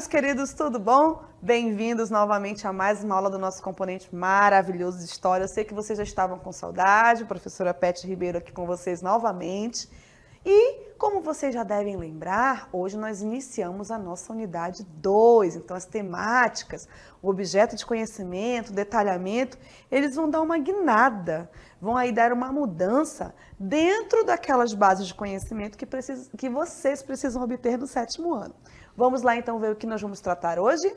meus queridos, tudo bom? Bem-vindos novamente a mais uma aula do nosso componente maravilhoso de História. Eu sei que vocês já estavam com saudade, professora Pete Ribeiro aqui com vocês novamente. E, como vocês já devem lembrar, hoje nós iniciamos a nossa unidade 2. Então, as temáticas, o objeto de conhecimento, o detalhamento, eles vão dar uma guinada, vão aí dar uma mudança dentro daquelas bases de conhecimento que vocês precisam obter no 7º ano. Vamos lá, então, ver o que nós vamos tratar hoje?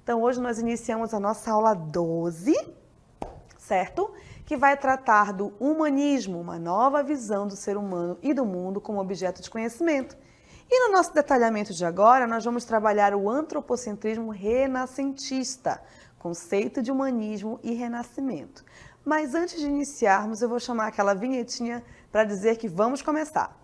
Então, hoje nós iniciamos a nossa aula 12, certo? Que vai tratar do humanismo, uma nova visão do ser humano e do mundo como objeto de conhecimento. E no nosso detalhamento de agora, nós vamos trabalhar o antropocentrismo renascentista, conceito de humanismo e renascimento. Mas antes de iniciarmos, eu vou chamar aquela vinhetinha para dizer que vamos começar.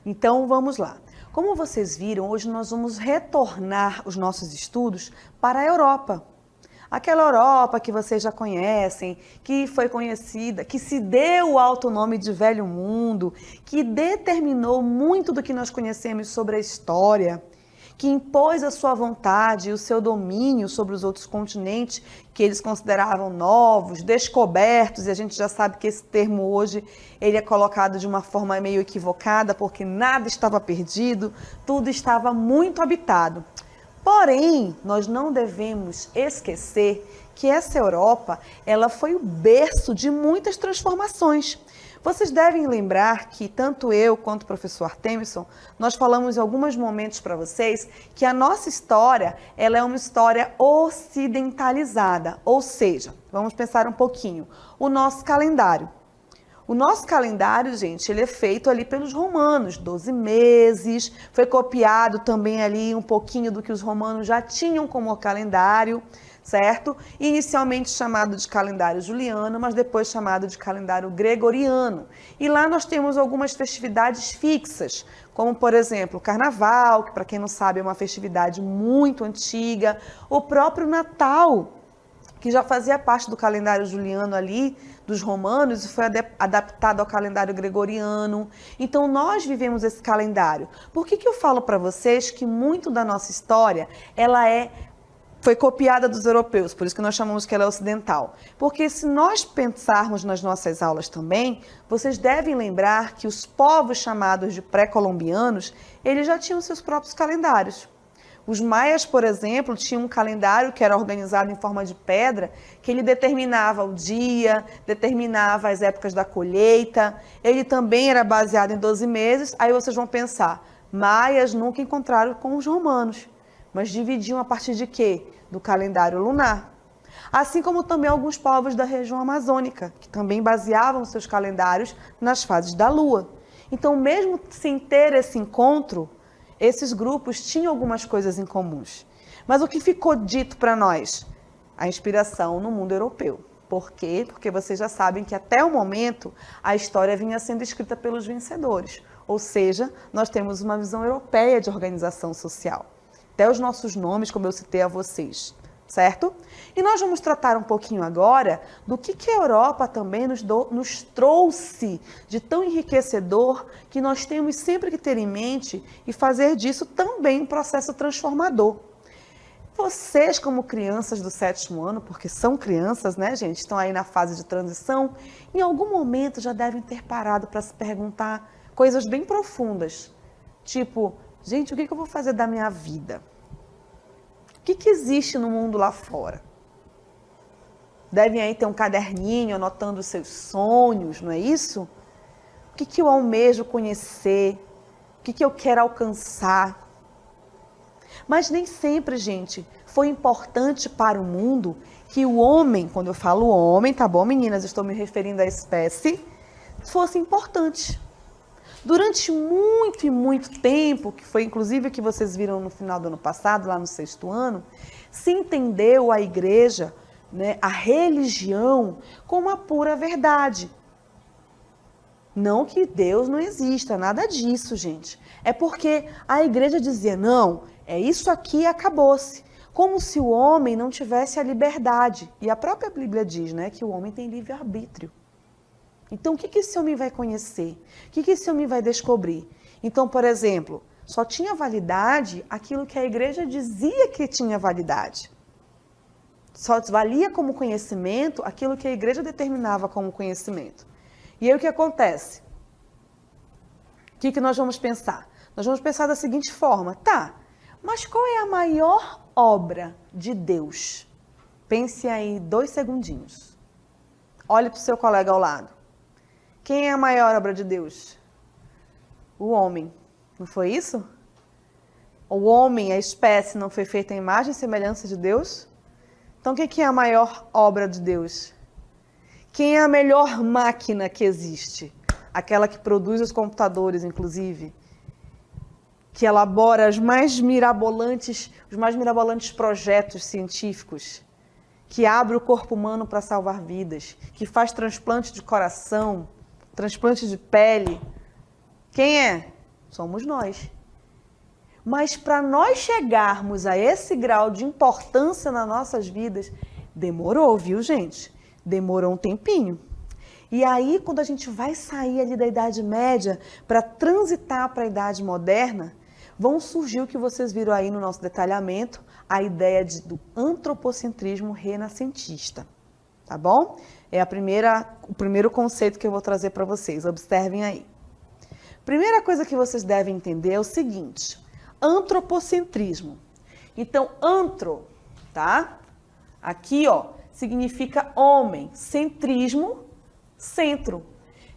Então, vamos lá. Como vocês viram, hoje nós vamos retornar os nossos estudos para a Europa. Aquela Europa que vocês já conhecem, que foi conhecida, que se deu o alto nome de Velho Mundo, que determinou muito do que nós conhecemos sobre a história, que impôs a sua vontade e o seu domínio sobre os outros continentes que eles consideravam novos, descobertos, e a gente já sabe que esse termo hoje ele é colocado de uma forma meio equivocada, porque nada estava perdido, tudo estava muito habitado. Porém, nós não devemos esquecer que essa Europa, ela foi o berço de muitas transformações. Vocês devem lembrar que tanto eu quanto o professor Artemison, nós falamos em alguns momentos para vocês que a nossa história, ela é uma história ocidentalizada, ou seja, vamos pensar um pouquinho, o nosso calendário. O nosso calendário, gente, ele é feito ali pelos romanos, 12 meses, foi copiado também ali um pouquinho do que os romanos já tinham como calendário, certo? Inicialmente chamado de calendário juliano, mas depois chamado de calendário gregoriano. E lá nós temos algumas festividades fixas, como, por exemplo, o Carnaval, que, para quem não sabe, é uma festividade muito antiga, o próprio Natal, que já fazia parte do calendário juliano ali, dos romanos, e foi adaptado ao calendário gregoriano. Então, nós vivemos esse calendário. Por que eu falo para vocês que muito da nossa história, foi copiada dos europeus, por isso que nós chamamos que ela é ocidental. Porque se nós pensarmos nas nossas aulas também, vocês devem lembrar que os povos chamados de pré-colombianos, eles já tinham seus próprios calendários. Os maias, por exemplo, tinham um calendário que era organizado em forma de pedra, que ele determinava o dia, determinava as épocas da colheita, ele também era baseado em 12 meses. Aí vocês vão pensar, maias nunca encontraram com os romanos, mas dividiam a partir de quê? Do calendário lunar. Assim como também alguns povos da região amazônica, que também baseavam seus calendários nas fases da lua. Então, mesmo sem ter esse encontro, esses grupos tinham algumas coisas em comuns. Mas o que ficou dito para nós? A inspiração no mundo europeu. Por quê? Porque vocês já sabem que até o momento a história vinha sendo escrita pelos vencedores. Ou seja, nós temos uma visão europeia de organização social. Até os nossos nomes, como eu citei a vocês, certo? E nós vamos tratar um pouquinho agora do que a Europa também nos trouxe de tão enriquecedor que nós temos sempre que ter em mente e fazer disso também um processo transformador. Vocês, como crianças do 7º ano, porque são crianças, né, gente? Estão aí na fase de transição, em algum momento já devem ter parado para se perguntar coisas bem profundas, tipo, gente, o que eu vou fazer da minha vida? O que existe no mundo lá fora? Devem aí ter um caderninho anotando os seus sonhos, não é isso? O que eu almejo conhecer? O que eu quero alcançar? Mas nem sempre, gente, foi importante para o mundo que o homem, quando eu falo homem, tá bom, meninas? Estou me referindo à espécie, fosse importante. Durante muito e muito tempo, que foi inclusive o que vocês viram no final do ano passado, lá no 6º ano, se entendeu a igreja, né, a religião, como a pura verdade. Não que Deus não exista, nada disso, gente. É porque a igreja dizia, não, é isso aqui e acabou-se. como se o homem não tivesse a liberdade. E a própria Bíblia diz, né, que o homem tem livre-arbítrio. Então, o que esse homem vai conhecer? O que esse homem vai descobrir? Então, por exemplo, só tinha validade aquilo que a igreja dizia que tinha validade. Só valia como conhecimento aquilo que a igreja determinava como conhecimento. E aí o que acontece? O que nós vamos pensar? Nós vamos pensar da seguinte forma, tá, mas qual é a maior obra de Deus? Pense aí 2 segundinhos. Olhe para o seu colega ao lado. Quem é a maior obra de Deus? O homem. Não foi isso? O homem, a espécie, não foi feita à imagem e semelhança de Deus? Então, o que é a maior obra de Deus? Quem é a melhor máquina que existe? Aquela que produz os computadores, inclusive, que elabora os mais mirabolantes projetos científicos, que abre o corpo humano para salvar vidas, que faz transplante de coração, transplante de pele. Quem é? Somos nós. Mas para nós chegarmos a esse grau de importância nas nossas vidas, demorou, viu, gente? Demorou um tempinho. E aí, quando a gente vai sair ali da Idade Média para transitar para a Idade Moderna, vão surgir o que vocês viram aí no nosso detalhamento, a ideia do antropocentrismo renascentista. Tá bom? É o primeiro conceito que eu vou trazer para vocês. Observem aí. Primeira coisa que vocês devem entender é o seguinte: antropocentrismo. Então, antro, tá? Aqui, ó, significa homem, centrismo, centro.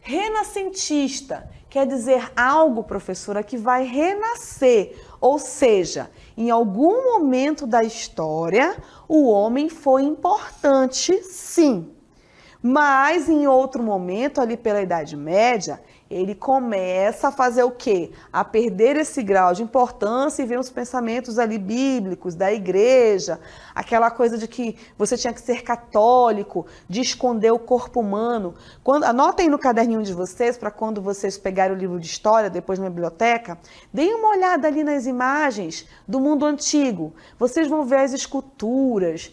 Renascentista quer dizer algo, professora, que vai renascer, ou seja, em algum momento da história, o homem foi importante, sim. Mas em outro momento, ali pela Idade Média, ele começa a fazer o quê? A perder esse grau de importância e vem os pensamentos ali bíblicos, da igreja, aquela coisa de que você tinha que ser católico, de esconder o corpo humano. Anotem no caderninho de vocês, para quando vocês pegarem o livro de história, depois na biblioteca, deem uma olhada ali nas imagens do mundo antigo. Vocês vão ver as esculturas,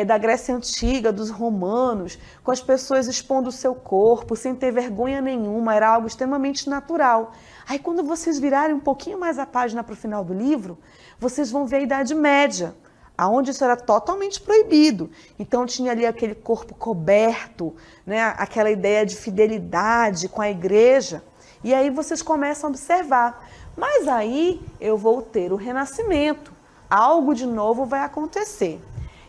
da Grécia Antiga, dos romanos, com as pessoas expondo o seu corpo, sem ter vergonha nenhuma, era algo extremamente natural. Aí quando vocês virarem um pouquinho mais a página para o final do livro, vocês vão ver a Idade Média, onde isso era totalmente proibido. Então tinha ali aquele corpo coberto, né, aquela ideia de fidelidade com a igreja, e aí vocês começam a observar. Mas aí eu vou ter o renascimento, algo de novo vai acontecer.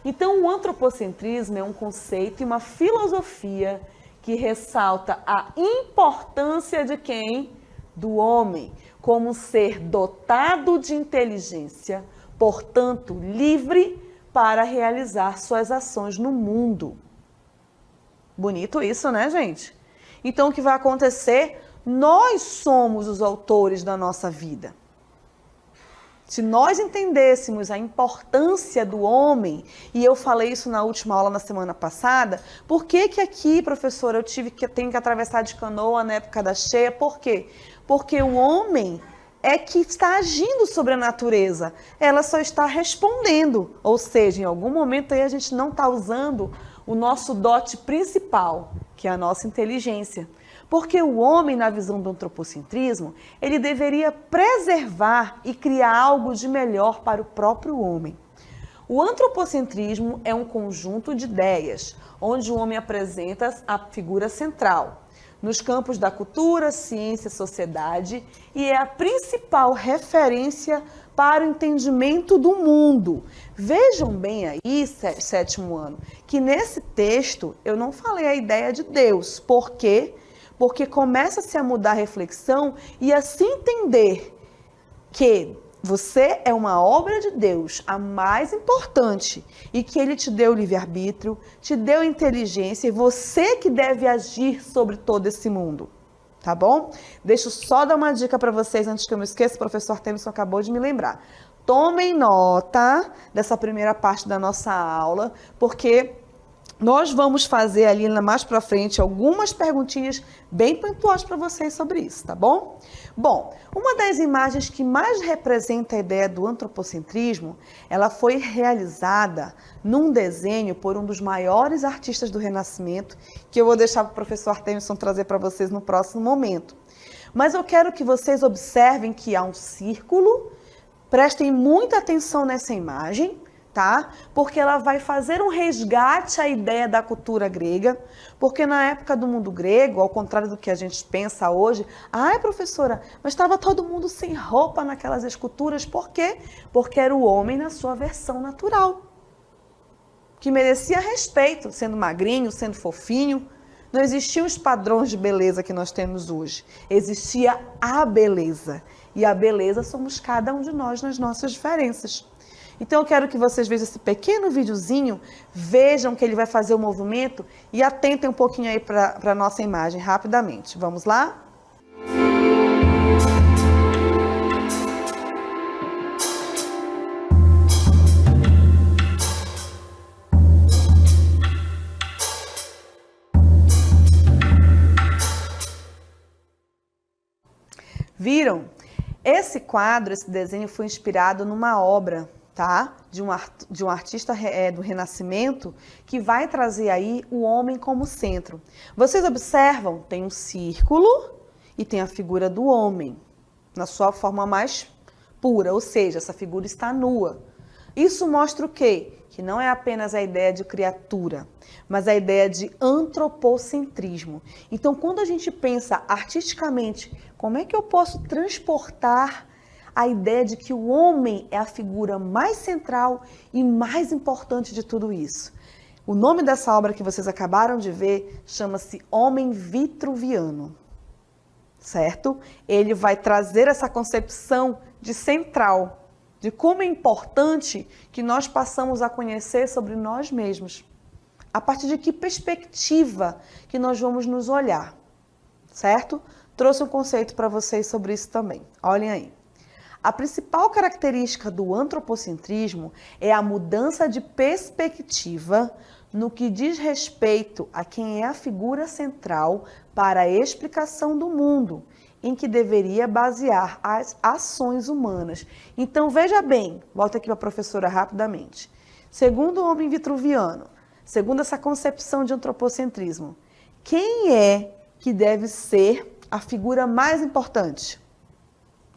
Então, o antropocentrismo é um conceito e uma filosofia que ressalta a importância de quem? Do homem, como um ser dotado de inteligência, portanto, livre para realizar suas ações no mundo. Bonito isso, né, gente? Então, o que vai acontecer? Nós somos os autores da nossa vida. Se nós entendêssemos a importância do homem, e eu falei isso na última aula na semana passada, por que aqui, professora, eu tenho que atravessar de canoa na época da cheia? Por quê? Porque o homem é que está agindo sobre a natureza, ela só está respondendo, ou seja, em algum momento aí a gente não está usando o nosso dote principal, que é a nossa inteligência. Porque o homem, na visão do antropocentrismo, ele deveria preservar e criar algo de melhor para o próprio homem. O antropocentrismo é um conjunto de ideias, onde o homem apresenta a figura central, nos campos da cultura, ciência, sociedade, e é a principal referência para o entendimento do mundo. Vejam bem aí, sétimo ano, que nesse texto eu não falei a ideia de Deus. Por quê? Porque começa-se a mudar a reflexão e a se entender que você é uma obra de Deus, a mais importante, e que Ele te deu livre-arbítrio, te deu inteligência, e você que deve agir sobre todo esse mundo, tá bom? Deixa eu só dar uma dica para vocês antes que eu me esqueça, o professor Temerson acabou de me lembrar. Tomem nota dessa primeira parte da nossa aula, porque Nós vamos fazer ali mais para frente algumas perguntinhas bem pontuais para vocês sobre isso, tá bom? Bom, uma das imagens que mais representa a ideia do antropocentrismo, ela foi realizada num desenho por um dos maiores artistas do Renascimento, que eu vou deixar para o professor Artemison trazer para vocês no próximo momento. Mas eu quero que vocês observem que há um círculo, prestem muita atenção nessa imagem, tá? Porque ela vai fazer um resgate à ideia da cultura grega, porque na época do mundo grego, ao contrário do que a gente pensa hoje, ai professora, mas estava todo mundo sem roupa naquelas esculturas, por quê? Porque era o homem na sua versão natural, que merecia respeito, sendo magrinho, sendo fofinho. Não existiam os padrões de beleza que nós temos hoje, existia a beleza, e a beleza somos cada um de nós nas nossas diferenças. Então eu quero que vocês vejam esse pequeno videozinho, vejam que ele vai fazer o movimento e atentem um pouquinho aí para a nossa imagem rapidamente. Vamos lá? Viram? Esse quadro, esse desenho foi inspirado numa obra, tá? De um artista do Renascimento, que vai trazer aí o homem como centro. Vocês observam? Tem um círculo e tem a figura do homem, na sua forma mais pura, ou seja, essa figura está nua. Isso mostra o quê? Que não é apenas a ideia de criatura, mas a ideia de antropocentrismo. Então, quando a gente pensa artisticamente, como é que eu posso transportar a ideia de que o homem é a figura mais central e mais importante de tudo isso? O nome dessa obra que vocês acabaram de ver chama-se Homem Vitruviano, certo? Ele vai trazer essa concepção de central, de como é importante que nós passamos a conhecer sobre nós mesmos. A partir de que perspectiva que nós vamos nos olhar, certo? Trouxe um conceito para vocês sobre isso também. Olhem aí. A principal característica do antropocentrismo é a mudança de perspectiva no que diz respeito a quem é a figura central para a explicação do mundo, em que deveria basear as ações humanas. Então, veja bem, volto aqui para a professora rapidamente. Segundo o homem vitruviano, segundo essa concepção de antropocentrismo, quem é que deve ser a figura mais importante?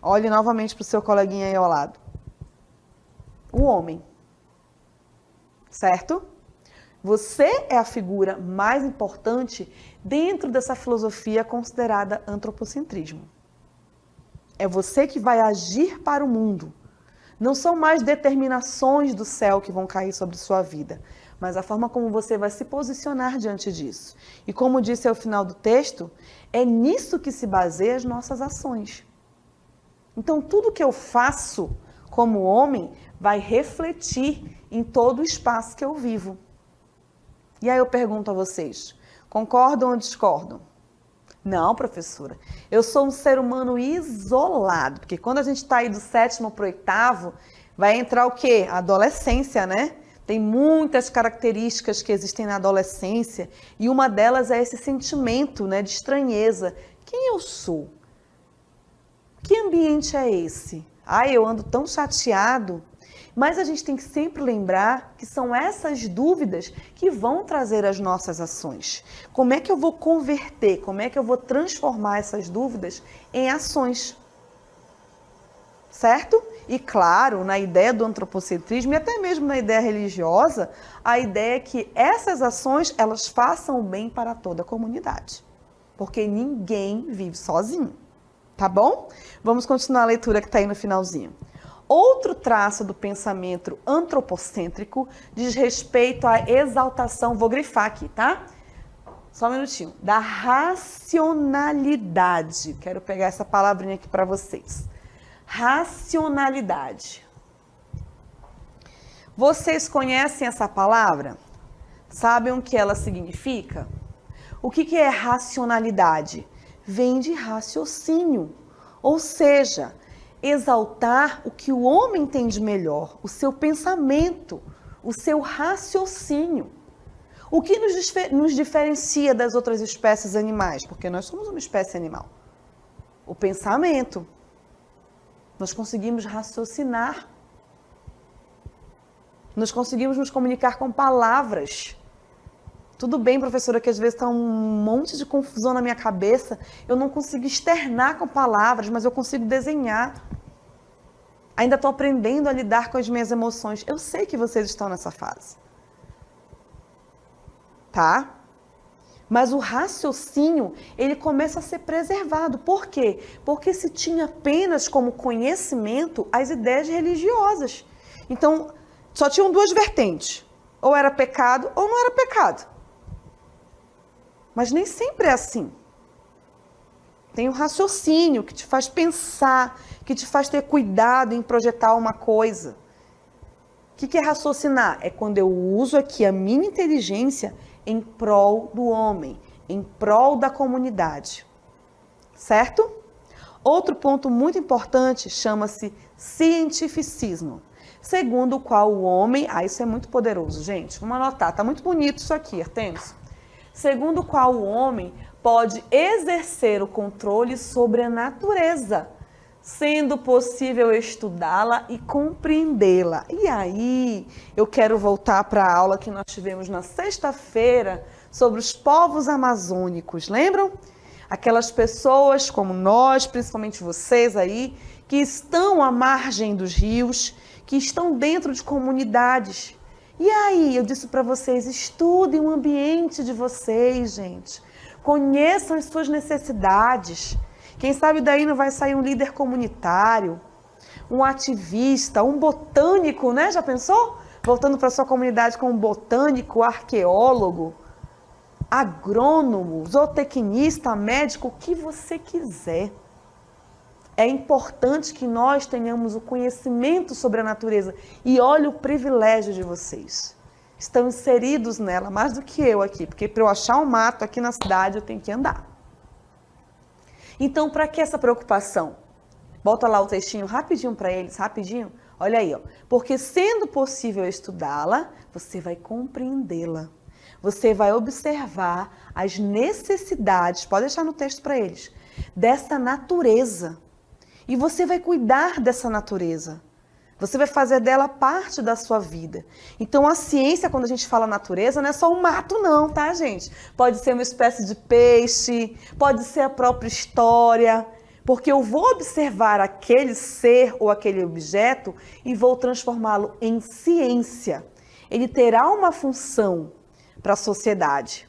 Olhe novamente para o seu coleguinha aí ao lado. O homem. Certo? Você é a figura mais importante dentro dessa filosofia considerada antropocentrismo. É você que vai agir para o mundo. Não são mais determinações do céu que vão cair sobre sua vida, mas a forma como você vai se posicionar diante disso. E como disse ao final do texto, é nisso que se baseia as nossas ações. Então, tudo que eu faço como homem vai refletir em todo o espaço que eu vivo. E aí eu pergunto a vocês, concordam ou discordam? Não, professora, eu sou um ser humano isolado, porque quando a gente está aí do 7º para o 8º, vai entrar o quê? A adolescência, né? Tem muitas características que existem na adolescência e uma delas é esse sentimento, né, de estranheza. Quem eu sou? Que ambiente é esse? Ai, eu ando tão chateado. Mas a gente tem que sempre lembrar que são essas dúvidas que vão trazer as nossas ações. Como é que eu vou converter, como é que eu vou transformar essas dúvidas em ações? Certo? E claro, na ideia do antropocentrismo e até mesmo na ideia religiosa, a ideia é que essas ações, elas façam o bem para toda a comunidade. Porque ninguém vive sozinho. Tá bom? Vamos continuar a leitura que está aí no finalzinho. Outro traço do pensamento antropocêntrico diz respeito à exaltação, vou grifar aqui, tá? Só um minutinho. Da racionalidade. Quero pegar essa palavrinha aqui para vocês. Racionalidade. Vocês conhecem essa palavra? Sabem o que ela significa? O que é racionalidade? Vem de raciocínio, ou seja, exaltar o que o homem tem de melhor, o seu pensamento, o seu raciocínio. O que nos diferencia das outras espécies animais? Porque nós somos uma espécie animal. O pensamento. Nós conseguimos raciocinar. Nós conseguimos nos comunicar com palavras. Tudo bem, professora, que às vezes está um monte de confusão na minha cabeça. Eu não consigo externar com palavras, mas eu consigo desenhar. Ainda estou aprendendo a lidar com as minhas emoções. Eu sei que vocês estão nessa fase. Tá? Mas o raciocínio, ele começa a ser preservado. Por quê? Porque se tinha apenas como conhecimento as ideias religiosas. Então, só tinham duas vertentes. Ou era pecado ou não era pecado. Mas nem sempre é assim. Tem o raciocínio que te faz pensar, que te faz ter cuidado em projetar uma coisa. O que é raciocinar? É quando eu uso aqui a minha inteligência em prol do homem, em prol da comunidade. Certo? Outro ponto muito importante chama-se cientificismo, segundo o qual o homem... isso é muito poderoso, gente. Vamos anotar, tá muito bonito isso aqui, Artemis. Segundo o qual o homem pode exercer o controle sobre a natureza, sendo possível estudá-la e compreendê-la. E aí, eu quero voltar para a aula que nós tivemos na sexta-feira sobre os povos amazônicos, lembram? Aquelas pessoas como nós, principalmente vocês aí, que estão à margem dos rios, que estão dentro de comunidades. E aí, eu disse para vocês, estudem o ambiente de vocês, gente. Conheçam as suas necessidades. Quem sabe daí não vai sair um líder comunitário, um ativista, um botânico, né? Já pensou? Voltando para sua comunidade como botânico, arqueólogo, agrônomo, zootecnista, médico, o que você quiser. É importante que nós tenhamos o conhecimento sobre a natureza. E olha o privilégio de vocês. Estão inseridos nela, mais do que eu aqui. Porque para eu achar um mato aqui na cidade, eu tenho que andar. Então, para que essa preocupação? Bota lá o textinho rapidinho para eles, rapidinho. Olha aí, ó. Porque sendo possível estudá-la, você vai compreendê-la. Você vai observar as necessidades, pode deixar no texto para eles, dessa natureza. E você vai cuidar dessa natureza. Você vai fazer dela parte da sua vida. Então, a ciência, quando a gente fala natureza, não é só um mato não, tá, gente? Pode ser uma espécie de peixe, pode ser a própria história, porque eu vou observar aquele ser ou aquele objeto e vou transformá-lo em ciência. Ele terá uma função para a sociedade,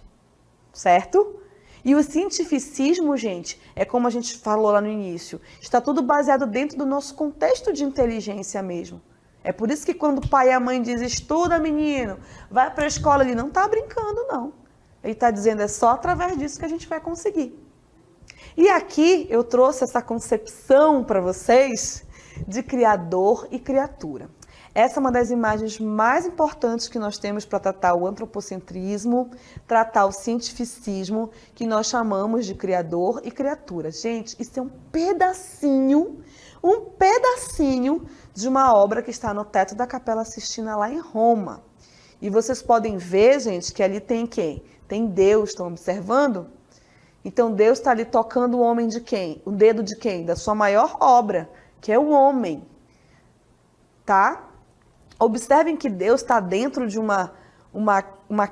certo? E o cientificismo, gente, é como a gente falou lá no início, está tudo baseado dentro do nosso contexto de inteligência mesmo. É por isso que quando o pai e a mãe dizem, estuda menino, vai para a escola, ele não está brincando não. Ele está dizendo, é só através disso que a gente vai conseguir. E aqui eu trouxe essa concepção para vocês de criador e criatura. Essa é uma das imagens mais importantes que nós temos para tratar o antropocentrismo, tratar o cientificismo, que nós chamamos de criador e criatura. Gente, isso é um pedacinho de uma obra que está no teto da Capela Sistina lá em Roma. E vocês podem ver, gente, que ali tem quem? Tem Deus, estão observando? Então Deus está ali tocando o homem de quem? O dedo de quem? Da sua maior obra, que é o homem. Tá? Observem que Deus está dentro de uma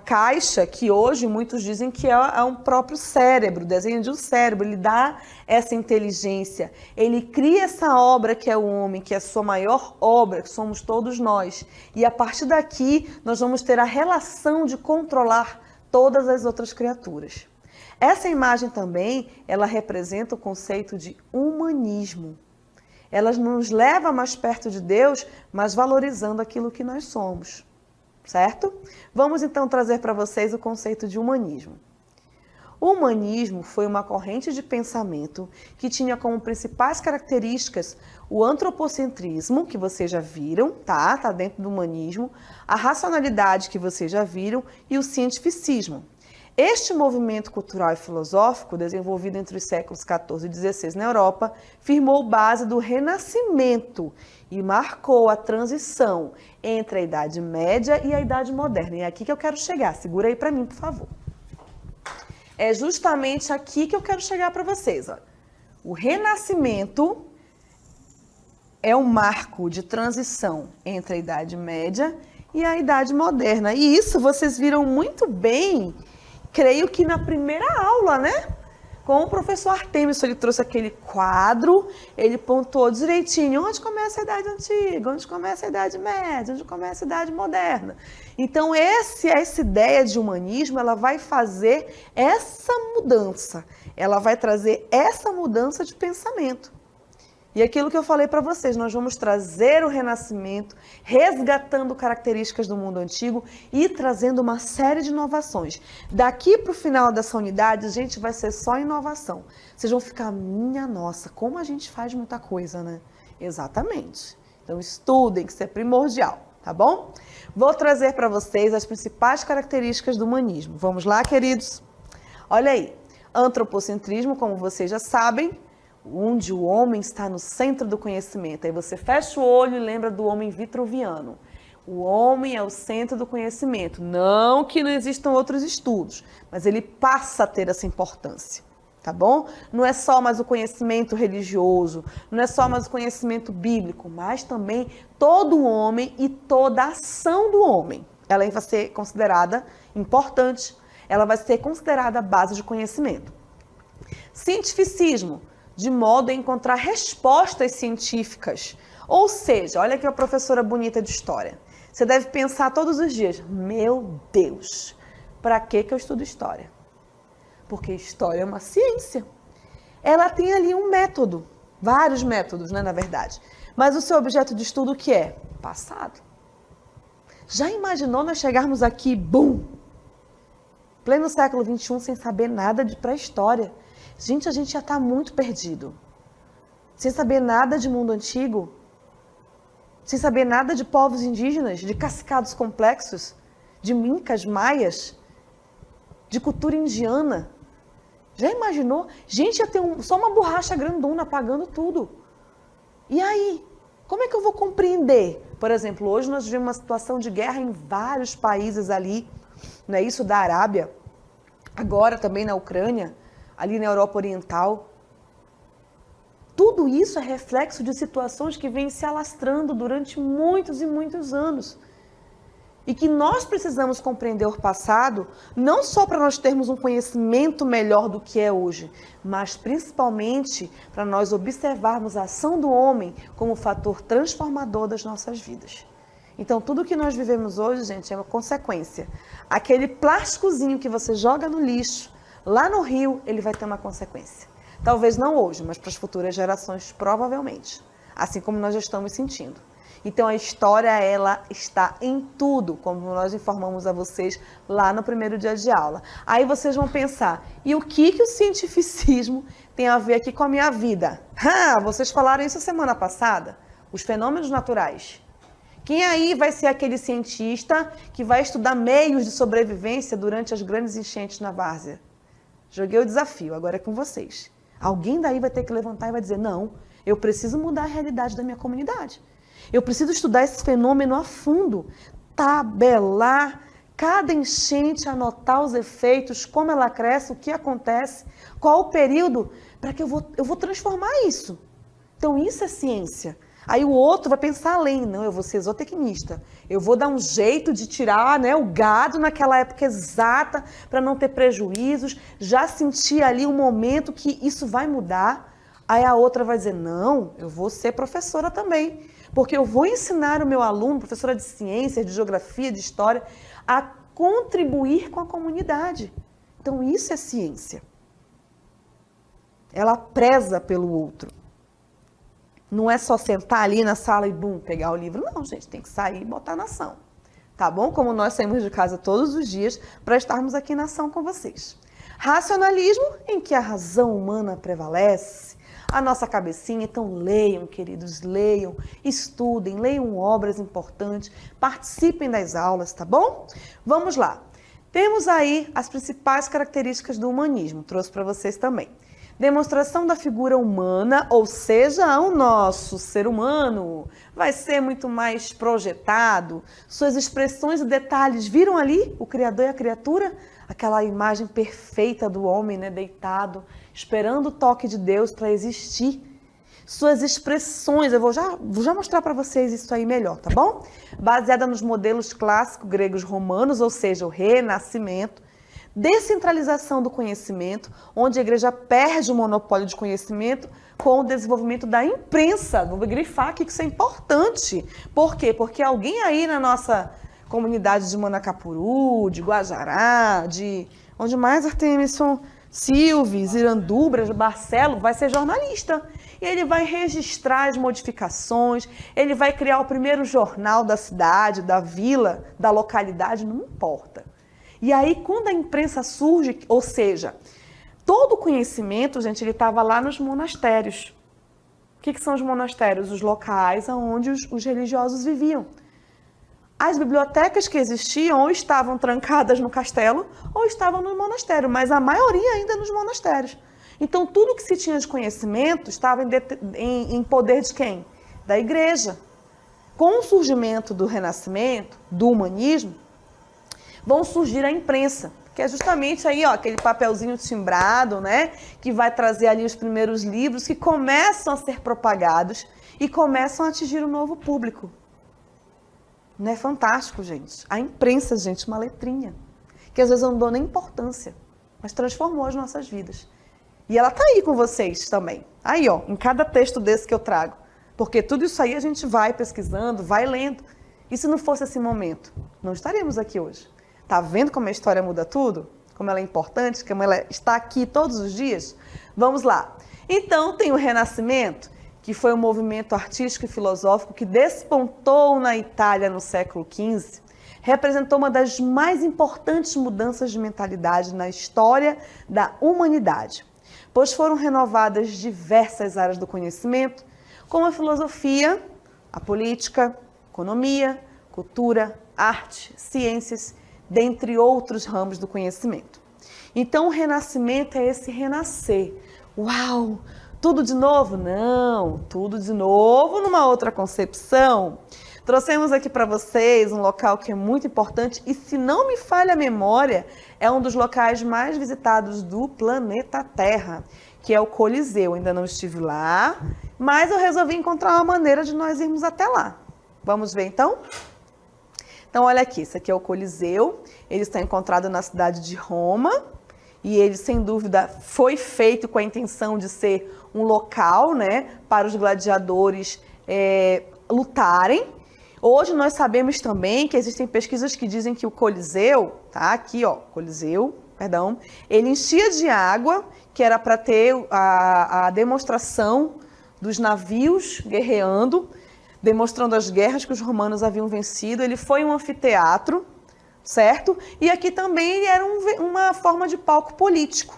caixa que hoje muitos dizem que é um próprio cérebro, desenho de um cérebro. Ele dá essa inteligência, ele cria essa obra que é o homem, que é a sua maior obra, que somos todos nós. E a partir daqui nós vamos ter a relação de controlar todas as outras criaturas. Essa imagem também, ela representa o conceito de humanismo. Ela nos leva mais perto de Deus, mas valorizando aquilo que nós somos, certo? Vamos então trazer para vocês o conceito de humanismo. O humanismo foi uma corrente de pensamento que tinha como principais características o antropocentrismo, que vocês já viram, tá? Tá dentro do humanismo, a racionalidade, que vocês já viram, e o cientificismo. Este movimento cultural e filosófico, desenvolvido entre os séculos XIV e XVI na Europa, firmou base do Renascimento e marcou a transição entre a Idade Média e a Idade Moderna. E é aqui que eu quero chegar. Segura aí para mim, por favor. É justamente aqui que eu quero chegar para vocês. Ó. O Renascimento é um marco de transição entre a Idade Média e a Idade Moderna. E isso vocês viram muito bem, creio que na primeira aula, né? Com o professor Artemis, ele trouxe aquele quadro, ele pontuou direitinho onde começa a Idade Antiga, onde começa a Idade Média, onde começa a Idade Moderna. Então, essa ideia de humanismo, ela vai fazer essa mudança, ela vai trazer essa mudança de pensamento. E aquilo que eu falei para vocês, nós vamos trazer o Renascimento, resgatando características do mundo antigo e trazendo uma série de inovações. Daqui para o final dessa unidade, gente, vai ser só inovação. Vocês vão ficar, minha nossa, como a gente faz muita coisa, né? Exatamente. Então estudem, que isso é primordial, tá bom? Vou trazer para vocês as principais características do humanismo. Vamos lá, queridos? Olha aí, antropocentrismo, como vocês já sabem, onde o homem está no centro do conhecimento. Aí você fecha o olho e lembra do homem vitruviano. O homem é o centro do conhecimento. Não que não existam outros estudos, mas ele passa a ter essa importância, tá bom? Não é só mais o conhecimento religioso, não é só mais o conhecimento bíblico, mas também todo o homem e toda a ação do homem. Ela vai ser considerada importante, ela vai ser considerada a base de conhecimento. Cientificismo, de modo a encontrar respostas científicas. Ou seja, olha aqui a professora bonita de história. Você deve pensar todos os dias, meu Deus, para que eu estudo história? Porque história é uma ciência. Ela tem ali um método, vários métodos, né, na verdade. Mas o seu objeto de estudo o que é? Passado. Já imaginou nós chegarmos aqui, bum, pleno século XXI, sem saber nada de pré-história? Gente, a gente já está muito perdido. Sem saber nada de mundo antigo, sem saber nada de povos indígenas, de cascados complexos, de incas, maias, de cultura indiana. Já imaginou? Gente, ia ter só uma borracha grandona apagando tudo. E aí? Como é que eu vou compreender? Por exemplo, hoje nós vivemos uma situação de guerra em vários países ali, não é isso? Da Arábia, agora também na Ucrânia, ali na Europa Oriental. Tudo isso é reflexo de situações que vêm se alastrando durante muitos e muitos anos. E que nós precisamos compreender o passado, não só para nós termos um conhecimento melhor do que é hoje, mas principalmente para nós observarmos a ação do homem como fator transformador das nossas vidas. Então, tudo que nós vivemos hoje, gente, é uma consequência. Aquele plásticozinho que você joga no lixo, lá no rio, ele vai ter uma consequência. Talvez não hoje, mas para as futuras gerações, provavelmente. Assim como nós já estamos sentindo. Então, a história, ela está em tudo, como nós informamos a vocês lá no primeiro dia de aula. Aí vocês vão pensar, e o que o cientificismo tem a ver aqui com a minha vida? Vocês falaram isso semana passada? Os fenômenos naturais. Quem aí vai ser aquele cientista que vai estudar meios de sobrevivência durante as grandes enchentes na várzea? Joguei o desafio, agora é com vocês. Alguém daí vai ter que levantar e vai dizer, não, eu preciso mudar a realidade da minha comunidade. Eu preciso estudar esse fenômeno a fundo, tabelar cada enchente, anotar os efeitos, como ela cresce, o que acontece, qual o período, para que eu vou transformar isso. Então isso é ciência. Aí o outro vai pensar além, não, eu vou ser zootecnista, eu vou dar um jeito de tirar, né, o gado naquela época exata para não ter prejuízos, já sentir ali um momento que isso vai mudar. Aí a outra vai dizer, não, eu vou ser professora também, porque eu vou ensinar o meu aluno, professora de ciências, de geografia, de história, a contribuir com a comunidade. Então isso é ciência. Ela preza pelo outro. Não é só sentar ali na sala e, pegar o livro. Não, gente, tem que sair e botar na ação. Tá bom? Como nós saímos de casa todos os dias para estarmos aqui na ação com vocês. Racionalismo, em que a razão humana prevalece. A nossa cabecinha, então leiam, queridos, leiam, estudem, leiam obras importantes, participem das aulas, tá bom? Vamos lá. Temos aí as principais características do humanismo, trouxe para vocês também. Demonstração da figura humana, ou seja, o nosso ser humano vai ser muito mais projetado. Suas expressões e detalhes, viram ali o Criador e a criatura? Aquela imagem perfeita do homem, né, deitado, esperando o toque de Deus para existir. Suas expressões, eu vou já mostrar para vocês isso aí melhor, tá bom? Baseada nos modelos clássicos gregos romanos, ou seja, o Renascimento. Descentralização do conhecimento, onde a igreja perde o monopólio de conhecimento com o desenvolvimento da imprensa. Vou grifar aqui que isso é importante. Por quê? Porque alguém aí na nossa comunidade de Manacapuru, de Guajará, de onde mais Artemison, Silves, Irandubras, Barcelo, vai ser jornalista. E ele vai registrar as modificações, ele vai criar o primeiro jornal da cidade, da vila, da localidade, não importa. E aí, quando a imprensa surge, ou seja, todo o conhecimento, gente, ele estava lá nos monastérios. O que são os monastérios? Os locais onde os religiosos viviam. As bibliotecas que existiam ou estavam trancadas no castelo ou estavam no monastério, mas a maioria ainda nos monastérios. Então, tudo que se tinha de conhecimento estava em poder de quem? Da igreja. Com o surgimento do Renascimento, do humanismo, vão surgir a imprensa, que é justamente aí, ó, aquele papelzinho timbrado, né, que vai trazer ali os primeiros livros que começam a ser propagados e começam a atingir um novo público. Não é fantástico, gente? A imprensa, gente, uma letrinha, que às vezes eu não dou nem importância, mas transformou as nossas vidas. E ela tá aí com vocês também. Aí, ó, em cada texto desse que eu trago. Porque tudo isso aí a gente vai pesquisando, vai lendo. E se não fosse esse momento, não estaríamos aqui hoje. Tá vendo como a história muda tudo? Como ela é importante, como ela está aqui todos os dias? Vamos lá. Então, tem o Renascimento, que foi um movimento artístico e filosófico que despontou na Itália no século XV, representou uma das mais importantes mudanças de mentalidade na história da humanidade, pois foram renovadas diversas áreas do conhecimento, como a filosofia, a política, economia, cultura, arte, ciências, dentre outros ramos do conhecimento. Então, o Renascimento é esse renascer. Uau! Tudo de novo? Não, tudo de novo numa outra concepção. Trouxemos aqui para vocês um local que é muito importante e, se não me falha a memória, é um dos locais mais visitados do planeta Terra, que é o Coliseu. Ainda não estive lá, mas eu resolvi encontrar uma maneira de nós irmos até lá. Vamos ver então? Então, olha aqui, esse aqui é o Coliseu, ele está encontrado na cidade de Roma e ele, sem dúvida, foi feito com a intenção de ser um local, né, para os gladiadores lutarem. Hoje nós sabemos também que existem pesquisas que dizem que o Coliseu, tá aqui, ó, Coliseu, perdão, ele enchia de água, que era para ter a demonstração dos navios guerreando, demonstrando as guerras que os romanos haviam vencido. Ele foi um anfiteatro, certo? E aqui também ele era uma forma de palco político.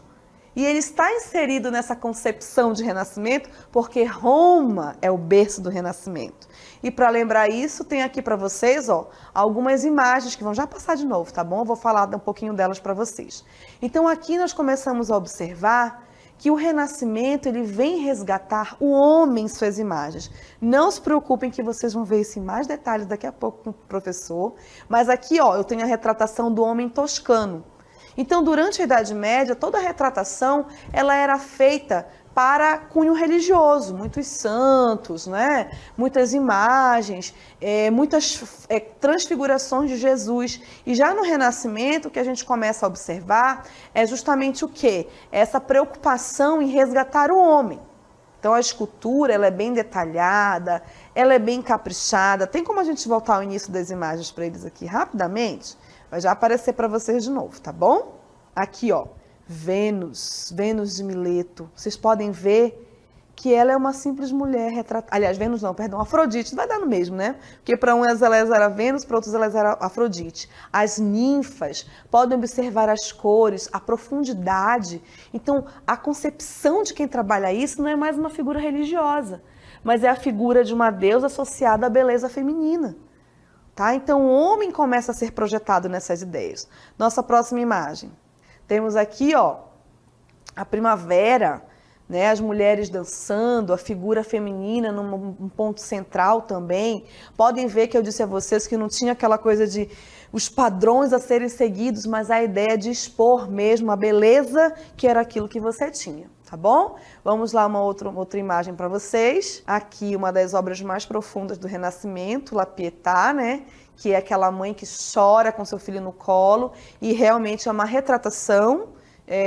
E ele está inserido nessa concepção de renascimento porque Roma é o berço do renascimento. E para lembrar isso, tem aqui para vocês, ó, algumas imagens que vão já passar de novo, tá bom? Eu vou falar um pouquinho delas para vocês. Então aqui nós começamos a observar que o Renascimento ele vem resgatar o homem em suas imagens. Não se preocupem que vocês vão ver isso em mais detalhes daqui a pouco com o professor. Mas aqui, ó, eu tenho a retratação do homem toscano. Então, durante a Idade Média, toda a retratação ela era feita para cunho religioso, muitos santos, né? Muitas imagens, muitas transfigurações de Jesus. E já no Renascimento, o que a gente começa a observar é justamente o quê? Essa preocupação em resgatar o homem. Então, a escultura ela é bem detalhada, ela é bem caprichada. Tem como a gente voltar ao início das imagens para eles aqui rapidamente? Vai já aparecer para vocês de novo, tá bom? Aqui, ó. Vênus de Mileto. Vocês podem ver que ela é uma simples mulher retratada. Aliás, Vênus não, perdão, Afrodite. Vai dar no mesmo, né? Porque para uns elas era Vênus, para outros elas era Afrodite. As ninfas, podem observar as cores, a profundidade. Então, a concepção de quem trabalha isso não é mais uma figura religiosa, mas é a figura de uma deusa associada à beleza feminina. tá? Então o homem começa a ser projetado nessas ideias. Nossa próxima imagem. Temos aqui, ó, a primavera, né, as mulheres dançando, a figura feminina num ponto central também. Podem ver que eu disse a vocês que não tinha aquela coisa de os padrões a serem seguidos, mas a ideia de expor mesmo a beleza que era aquilo que você tinha, tá bom? Vamos lá, uma outra imagem para vocês. Aqui uma das obras mais profundas do Renascimento, La Pietà, né? Que é aquela mãe que chora com seu filho no colo e realmente é uma retratação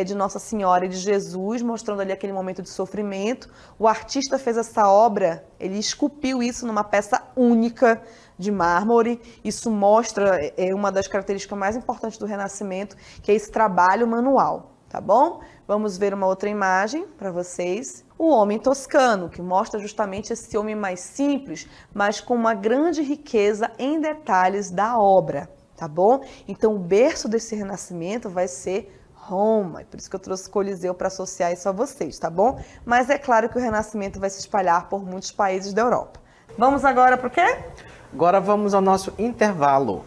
de Nossa Senhora e de Jesus, mostrando ali aquele momento de sofrimento. O artista fez essa obra, ele esculpiu isso numa peça única de mármore. Isso mostra uma das características mais importantes do Renascimento, que é esse trabalho manual, tá bom? Vamos ver uma outra imagem para vocês. O homem toscano, que mostra justamente esse homem mais simples, mas com uma grande riqueza em detalhes da obra, tá bom? Então o berço desse Renascimento vai ser Roma, e por isso que eu trouxe Coliseu para associar isso a vocês, tá bom? Mas é claro que o Renascimento vai se espalhar por muitos países da Europa. Vamos agora para o quê? Agora vamos ao nosso intervalo.